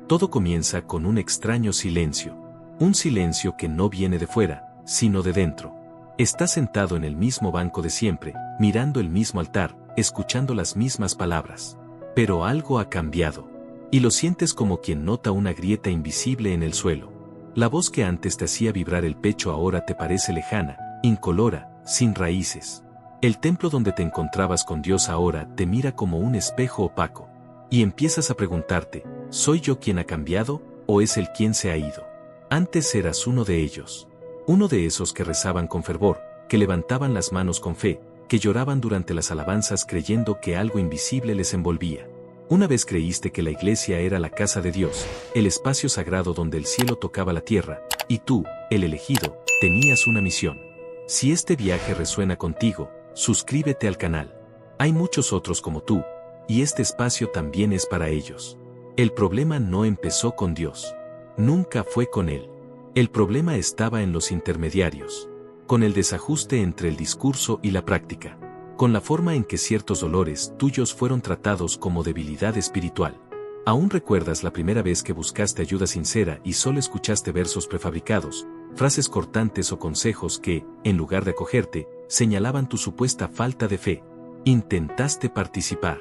Todo comienza con un extraño silencio. Un silencio que no viene de fuera, sino de dentro. Estás sentado en el mismo banco de siempre, mirando el mismo altar, escuchando las mismas palabras. Pero algo ha cambiado. Y lo sientes como quien nota una grieta invisible en el suelo. La voz que antes te hacía vibrar el pecho ahora te parece lejana, incolora, sin raíces. El templo donde te encontrabas con Dios ahora te mira como un espejo opaco. Y empiezas a preguntarte, ¿soy yo quien ha cambiado, o es él quien se ha ido? Antes eras uno de ellos. Uno de esos que rezaban con fervor, que levantaban las manos con fe, que lloraban durante las alabanzas creyendo que algo invisible les envolvía. Una vez creíste que la iglesia era la casa de Dios, el espacio sagrado donde el cielo tocaba la tierra, y tú, el elegido, tenías una misión. Si este viaje resuena contigo, suscríbete al canal. Hay muchos otros como tú, y este espacio también es para ellos. El problema no empezó con Dios. Nunca fue con Él. El problema estaba en los intermediarios. Con el desajuste entre el discurso y la práctica. Con la forma en que ciertos dolores tuyos fueron tratados como debilidad espiritual. ¿Aún recuerdas la primera vez que buscaste ayuda sincera y solo escuchaste versos prefabricados, frases cortantes o consejos que, en lugar de acogerte, señalaban tu supuesta falta de fe? Intentaste participar.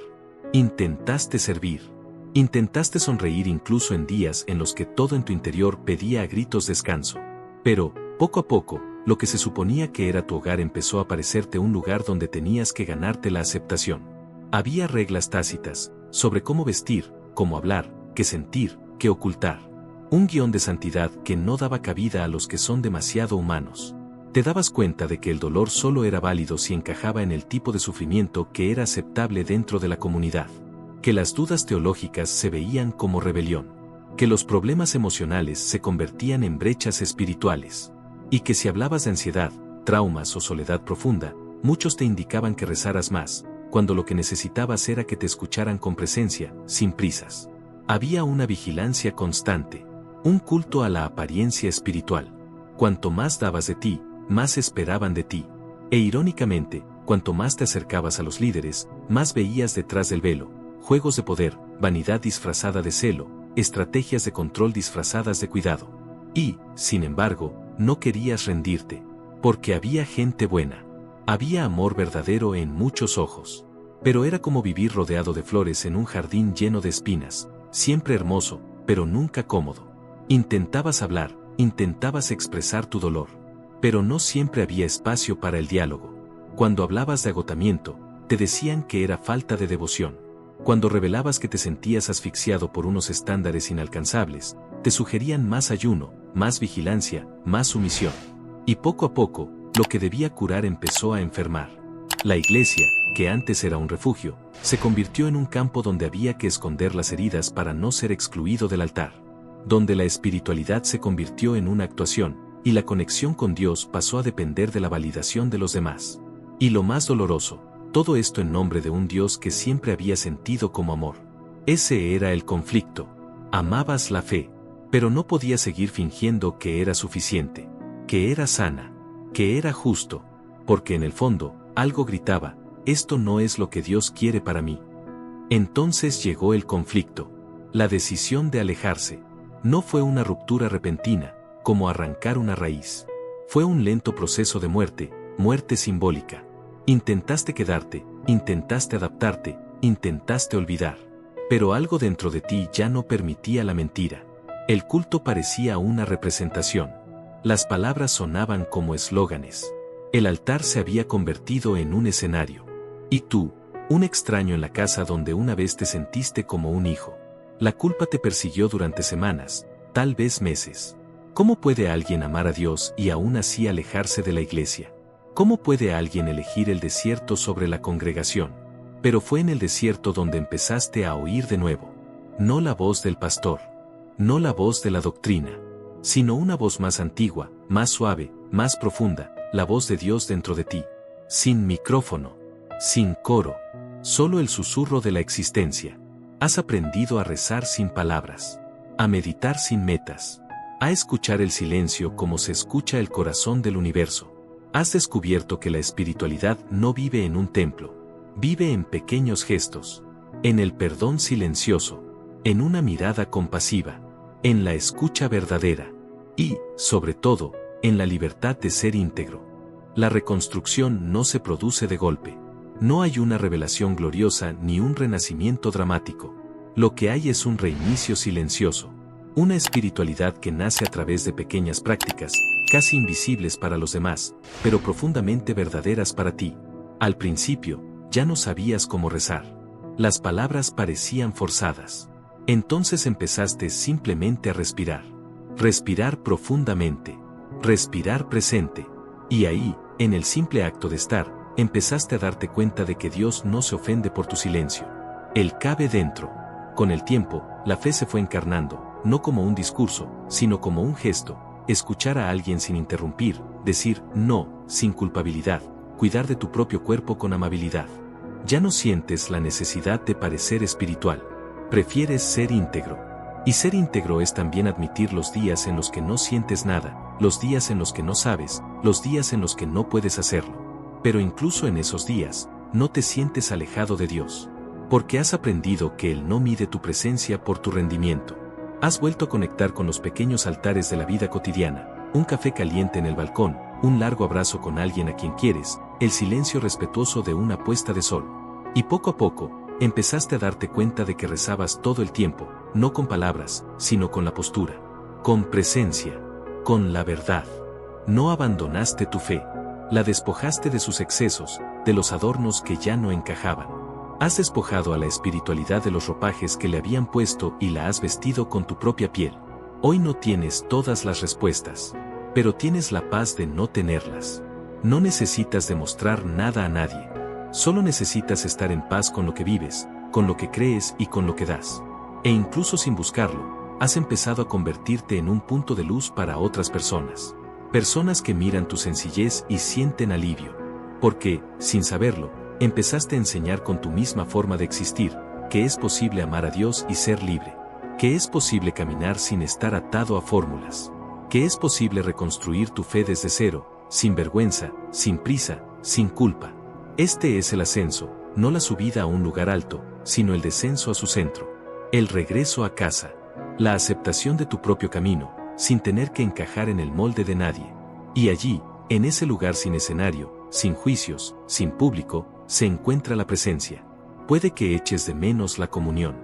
Intentaste servir. Intentaste sonreír incluso en días en los que todo en tu interior pedía a gritos descanso. Pero, poco a poco, lo que se suponía que era tu hogar empezó a parecerte un lugar donde tenías que ganarte la aceptación. Había reglas tácitas, sobre cómo vestir, cómo hablar, qué sentir, qué ocultar. Un guión de santidad que no daba cabida a los que son demasiado humanos. Te dabas cuenta de que el dolor solo era válido si encajaba en el tipo de sufrimiento que era aceptable dentro de la comunidad. Que las dudas teológicas se veían como rebelión. Que los problemas emocionales se convertían en brechas espirituales. Y que si hablabas de ansiedad, traumas o soledad profunda, muchos te indicaban que rezaras más, cuando lo que necesitabas era que te escucharan con presencia, sin prisas. Había una vigilancia constante. Un culto a la apariencia espiritual. Cuanto más dabas de ti, más esperaban de ti. E irónicamente, cuanto más te acercabas a los líderes, más veías detrás del velo, juegos de poder, vanidad disfrazada de celo, estrategias de control disfrazadas de cuidado. Y, sin embargo, no querías rendirte, porque había gente buena. Había amor verdadero en muchos ojos. Pero era como vivir rodeado de flores en un jardín lleno de espinas, siempre hermoso, pero nunca cómodo. Intentabas hablar, intentabas expresar tu dolor. Pero no siempre había espacio para el diálogo. Cuando hablabas de agotamiento, te decían que era falta de devoción. Cuando revelabas que te sentías asfixiado por unos estándares inalcanzables, te sugerían más ayuno, más vigilancia, más sumisión. Y poco a poco, lo que debía curar empezó a enfermar. La iglesia, que antes era un refugio, se convirtió en un campo donde había que esconder las heridas para no ser excluido del altar. Donde la espiritualidad se convirtió en una actuación, y la conexión con Dios pasó a depender de la validación de los demás. Y lo más doloroso, todo esto en nombre de un Dios que siempre había sentido como amor. Ese era el conflicto. Amabas la fe, pero no podías seguir fingiendo que era suficiente, que era sana, que era justo, porque en el fondo, algo gritaba, esto no es lo que Dios quiere para mí. Entonces llegó el conflicto, la decisión de alejarse. No fue una ruptura repentina, como arrancar una raíz. Fue un lento proceso de muerte, muerte simbólica. Intentaste quedarte, intentaste adaptarte, intentaste olvidar. Pero algo dentro de ti ya no permitía la mentira. El culto parecía una representación. Las palabras sonaban como eslóganes. El altar se había convertido en un escenario. Y tú, un extraño en la casa donde una vez te sentiste como un hijo. La culpa te persiguió durante semanas, tal vez meses. ¿Cómo puede alguien amar a Dios y aún así alejarse de la iglesia? ¿Cómo puede alguien elegir el desierto sobre la congregación? Pero fue en el desierto donde empezaste a oír de nuevo. No la voz del pastor. No la voz de la doctrina. Sino una voz más antigua, más suave, más profunda, la voz de Dios dentro de ti. Sin micrófono. Sin coro. Solo el susurro de la existencia. Has aprendido a rezar sin palabras. A meditar sin metas. A escuchar el silencio como se escucha el corazón del universo. Has descubierto que la espiritualidad no vive en un templo, vive en pequeños gestos, en el perdón silencioso, en una mirada compasiva, en la escucha verdadera y, sobre todo, en la libertad de ser íntegro. La reconstrucción no se produce de golpe. No hay una revelación gloriosa ni un renacimiento dramático. Lo que hay es un reinicio silencioso. Una espiritualidad que nace a través de pequeñas prácticas, casi invisibles para los demás, pero profundamente verdaderas para ti. Al principio, ya no sabías cómo rezar. Las palabras parecían forzadas. Entonces empezaste simplemente a respirar. Respirar profundamente. Respirar presente. Y ahí, en el simple acto de estar, empezaste a darte cuenta de que Dios no se ofende por tu silencio. Él cabe dentro. Con el tiempo, la fe se fue encarnando, no como un discurso, sino como un gesto, escuchar a alguien sin interrumpir, decir no, sin culpabilidad, cuidar de tu propio cuerpo con amabilidad. Ya no sientes la necesidad de parecer espiritual. Prefieres ser íntegro. Y ser íntegro es también admitir los días en los que no sientes nada, los días en los que no sabes, los días en los que no puedes hacerlo. Pero incluso en esos días, no te sientes alejado de Dios. Porque has aprendido que Él no mide tu presencia por tu rendimiento. Has vuelto a conectar con los pequeños altares de la vida cotidiana, un café caliente en el balcón, un largo abrazo con alguien a quien quieres, el silencio respetuoso de una puesta de sol. Y poco a poco, empezaste a darte cuenta de que rezabas todo el tiempo, no con palabras, sino con la postura, con presencia, con la verdad. No abandonaste tu fe. La despojaste de sus excesos, de los adornos que ya no encajaban. Has despojado a la espiritualidad de los ropajes que le habían puesto y la has vestido con tu propia piel. Hoy no tienes todas las respuestas, pero tienes la paz de no tenerlas. No necesitas demostrar nada a nadie. Solo necesitas estar en paz con lo que vives, con lo que crees y con lo que das. E incluso sin buscarlo, has empezado a convertirte en un punto de luz para otras personas. Personas que miran tu sencillez y sienten alivio. Porque, sin saberlo, empezaste a enseñar con tu misma forma de existir, que es posible amar a Dios y ser libre. Que es posible caminar sin estar atado a fórmulas. Que es posible reconstruir tu fe desde cero, sin vergüenza, sin prisa, sin culpa. Este es el ascenso, no la subida a un lugar alto, sino el descenso a su centro. El regreso a casa. La aceptación de tu propio camino, sin tener que encajar en el molde de nadie. Y allí, en ese lugar sin escenario, sin juicios, sin público, se encuentra la presencia. Puede que eches de menos la comunión,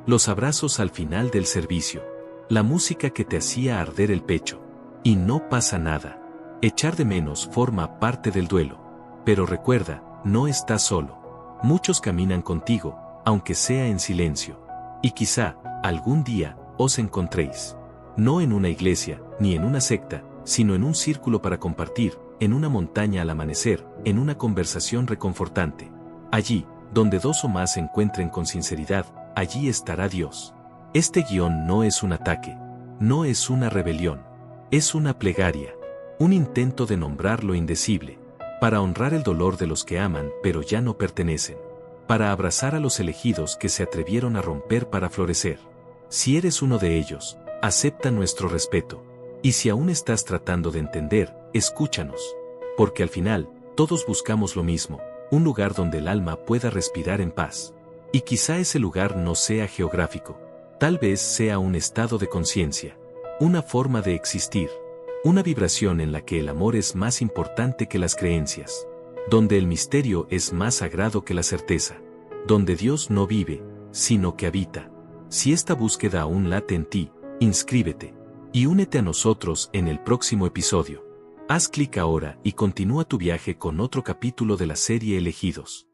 los abrazos al final del servicio, la música que te hacía arder el pecho. Y no pasa nada. Echar de menos forma parte del duelo. Pero recuerda, no estás solo. Muchos caminan contigo, aunque sea en silencio. Y quizá, algún día, os encontréis. No en una iglesia, ni en una secta, sino en un círculo para compartir, en una montaña al amanecer, en una conversación reconfortante. Allí, donde dos o más se encuentren con sinceridad, allí estará Dios. Este guión no es un ataque, no es una rebelión, es una plegaria, un intento de nombrar lo indecible, para honrar el dolor de los que aman pero ya no pertenecen, para abrazar a los elegidos que se atrevieron a romper para florecer. Si eres uno de ellos, acepta nuestro respeto. Y si aún estás tratando de entender, escúchanos. Porque al final, todos buscamos lo mismo, un lugar donde el alma pueda respirar en paz. Y quizá ese lugar no sea geográfico. Tal vez sea un estado de conciencia, una forma de existir, una vibración en la que el amor es más importante que las creencias, donde el misterio es más sagrado que la certeza, donde Dios no vive, sino que habita. Si esta búsqueda aún late en ti, inscríbete y únete a nosotros en el próximo episodio. Haz clic ahora y continúa tu viaje con otro capítulo de la serie Elegidos.